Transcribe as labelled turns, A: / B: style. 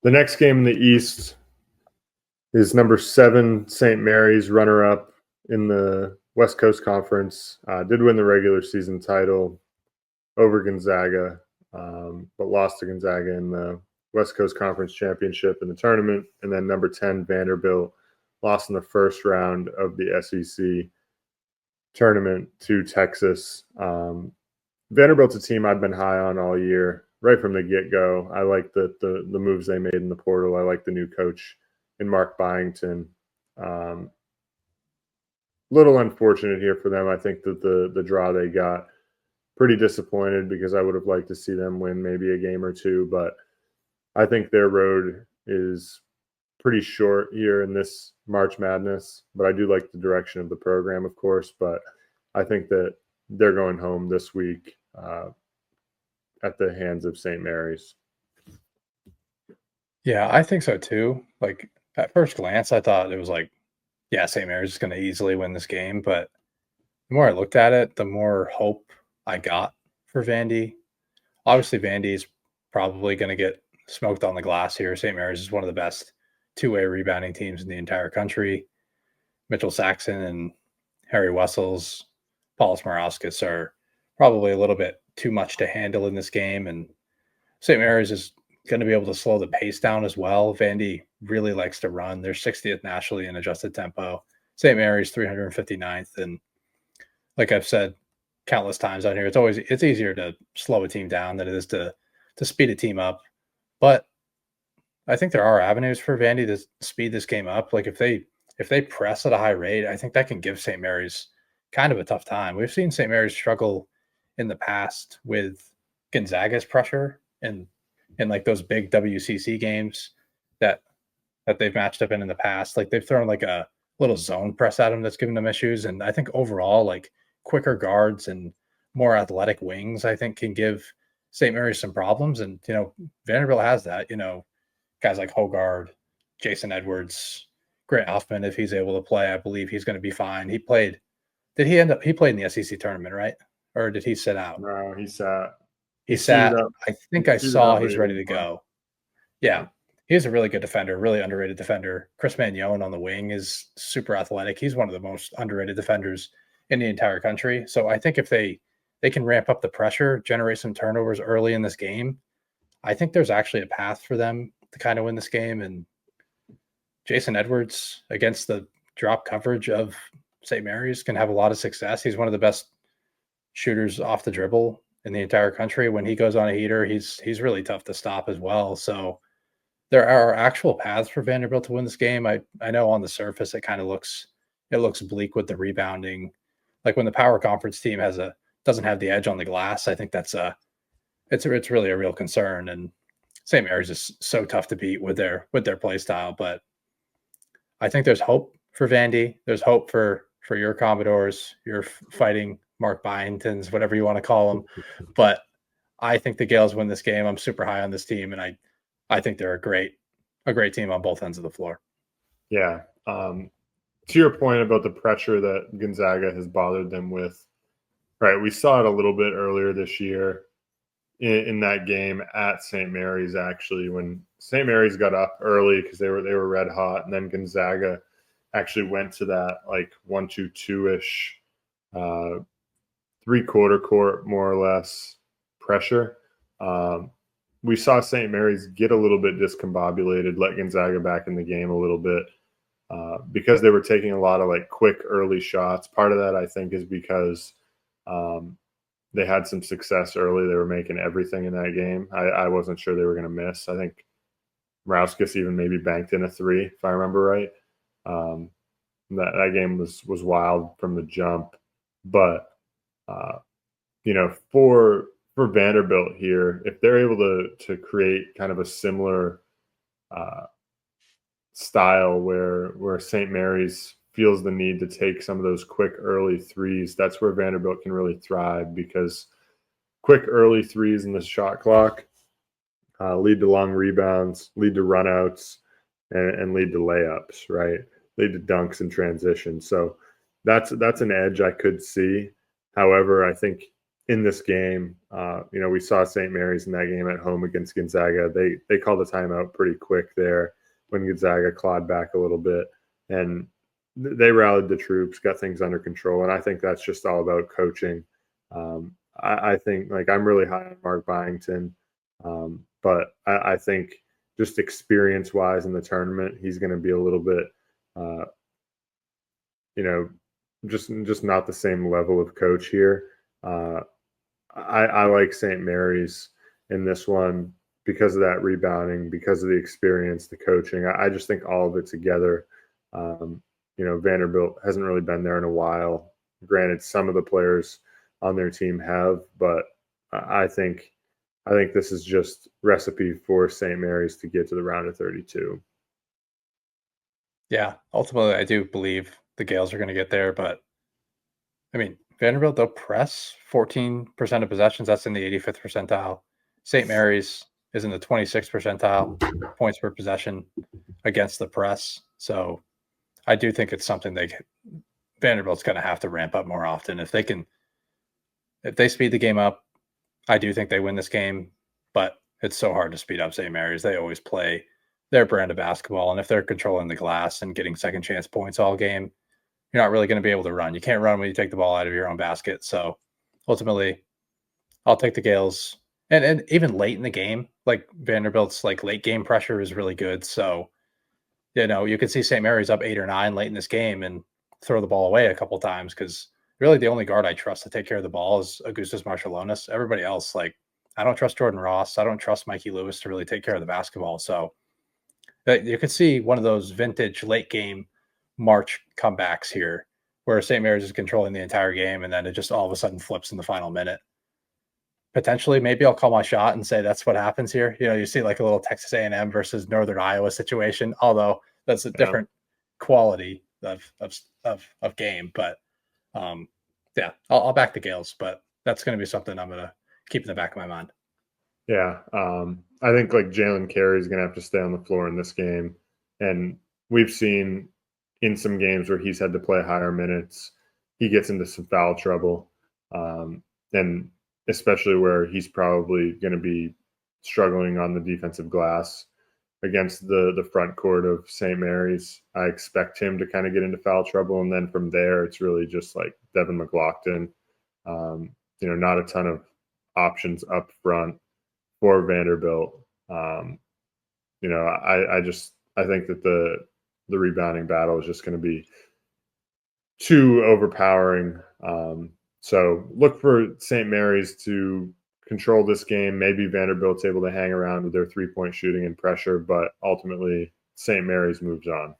A: The next game in the East is number 7 St. Mary's, runner-up in the West Coast Conference. Did win the regular season title over Gonzaga, but lost to Gonzaga in the West Coast Conference Championship in the tournament. And then number 10 Vanderbilt lost in the first round of the SEC tournament to Texas. Vanderbilt's a team I've been high on all year, right from the get-go. I like the moves they made in the portal. I like the new coach in Mark Byington. Little unfortunate here for them. I think that the draw they got, pretty disappointed because I would have liked to see them win maybe a game or two, but I think their road is pretty short here in this March Madness. But I do like the direction of the program, of course, but I think that they're going home this week at the hands of St. Mary's.
B: Yeah, I think so too. Like at first glance, I thought it was like, yeah, St. Mary's is going to easily win this game. But the more I looked at it, the more hope I got for Vandy. Obviously, Vandy is probably going to get smoked on the glass here. St. Mary's is one of the best two-way rebounding teams in the entire country. Mitchell Saxon and Harry Wessels, Paulus Morauskas are probably a little bit too much to handle in this game. And St. Mary's is going to be able to slow the pace down as well. Vandy really likes to run. They're 60th nationally in adjusted tempo. St. Mary's 359th. And like I've said countless times on here, it's easier to slow a team down than it is to speed a team up. But I think there are avenues for Vandy to speed this game up. Like if they press at a high rate, I think that can give St. Mary's kind of a tough time. We've seen St. Mary's struggle in the past with Gonzaga's pressure and like those big WCC games that they've matched up in the past. Like they've thrown like a little zone press at them that's given them issues. And I think overall, like quicker guards and more athletic wings, I think can give St. Mary's some problems. And, Vanderbilt has that, guys like Hogard, Jason Edwards, Grant Hoffman, if he's able to play, I believe he's going to be fine. He played in the SEC tournament, right? Or did he sit out?
A: No, he sat.
B: He sat. I think I saw he's ready to go. Yeah. He's a really good defender, really underrated defender. Chris Magnon on the wing is super athletic. He's one of the most underrated defenders in the entire country. So I think if they can ramp up the pressure, generate some turnovers early in this game, I think there's actually a path for them to kind of win this game. And Jason Edwards against the drop coverage of St. Mary's can have a lot of success. He's one of the best shooters off the dribble in the entire country. When he goes on a heater, he's really tough to stop as well. So there are actual paths for Vanderbilt to win this game. I know on the surface it kind of looks bleak with the rebounding. Like when the power conference team doesn't have the edge on the glass, I think it's really a real concern. And St. Mary's is so tough to beat with their play style. But I think there's hope for Vandy. There's hope for your Commodores, your fighting Mark Byingtons, whatever you want to call them. But I think the Gales win this game. I'm super high on this team, and I think they're a great team on both ends of the floor.
A: Yeah. To your point about the pressure that Gonzaga has bothered them with, right? We saw it a little bit earlier this year in that game at St. Mary's, actually, when St. Mary's got up early because they were red hot, and then Gonzaga actually went to that like 1-2-2-ish three-quarter court, more or less, pressure. We saw St. Mary's get a little bit discombobulated, let Gonzaga back in the game a little bit because they were taking a lot of like quick early shots. Part of that, I think, is because they had some success early. They were making everything in that game. I wasn't sure they were going to miss. I think Morauskas even maybe banked in a three, if I remember right. That game was wild from the jump. But, for Vanderbilt here, if they're able to create kind of a similar style where St. Mary's feels the need to take some of those quick early threes, that's where Vanderbilt can really thrive, because quick early threes in the shot clock lead to long rebounds, lead to runouts, and lead to layups, right? Lead to dunks and transition. So that's an edge I could see. However, I think in this game. We saw St. Mary's in that game at home against Gonzaga. They called the timeout pretty quick there when Gonzaga clawed back a little bit, and they rallied the troops, got things under control, and I think that's just all about coaching. I think I'm really high on Mark Byington, but I think just experience-wise in the tournament, he's going to be a little bit, just not the same level of coach here. I like St. Mary's in this one because of that rebounding, because of the experience, the coaching. I just think all of it together. Vanderbilt hasn't really been there in a while. Granted, some of the players on their team have, but I think this is just recipe for St. Mary's to get to the round of 32.
B: Yeah, ultimately, I do believe the Gales are going to get there, but I mean, Vanderbilt, they'll press 14% of possessions. That's in the 85th percentile. St. Mary's is in the 26th percentile points per possession against the press. So I do think it's something Vanderbilt's going to have to ramp up more often. If they speed the game up, I do think they win this game, but it's so hard to speed up St. Mary's. They always play their brand of basketball. And if they're controlling the glass and getting second chance points all game, you're not really going to be able to run. You can't run when you take the ball out of your own basket. So ultimately, I'll take the Gales. And even late in the game, Vanderbilt's late game pressure is really good. So, you could see St. Mary's up 8 or 9 late in this game and throw the ball away a couple times, because really the only guard I trust to take care of the ball is Augustus Marciulionis. Everybody else, I don't trust Jordan Ross. I don't trust Mikey Lewis to really take care of the basketball. So you could see one of those vintage late game March comebacks here where St. Mary's is controlling the entire game and then it just all of a sudden flips in the final minute. Potentially, maybe I'll call my shot and say that's what happens here. You see a little Texas A&M versus Northern Iowa situation, although that's a different quality of game. But I'll back the Gales, but that's going to be something I'm going to keep in the back of my mind.
A: Yeah, I think Jalen Carey is going to have to stay on the floor in this game, and we've seen in some games where he's had to play higher minutes, he gets into some foul trouble, and especially where he's probably going to be struggling on the defensive glass against the front court of St. Mary's. I expect him to kind of get into foul trouble, and then from there, it's really just Devin McLaughlin. Not a ton of options up front for Vanderbilt. I think that the rebounding battle is just going to be too overpowering. So look for St. Mary's to control this game. Maybe Vanderbilt's able to hang around with their 3-point shooting and pressure, but ultimately St. Mary's moves on.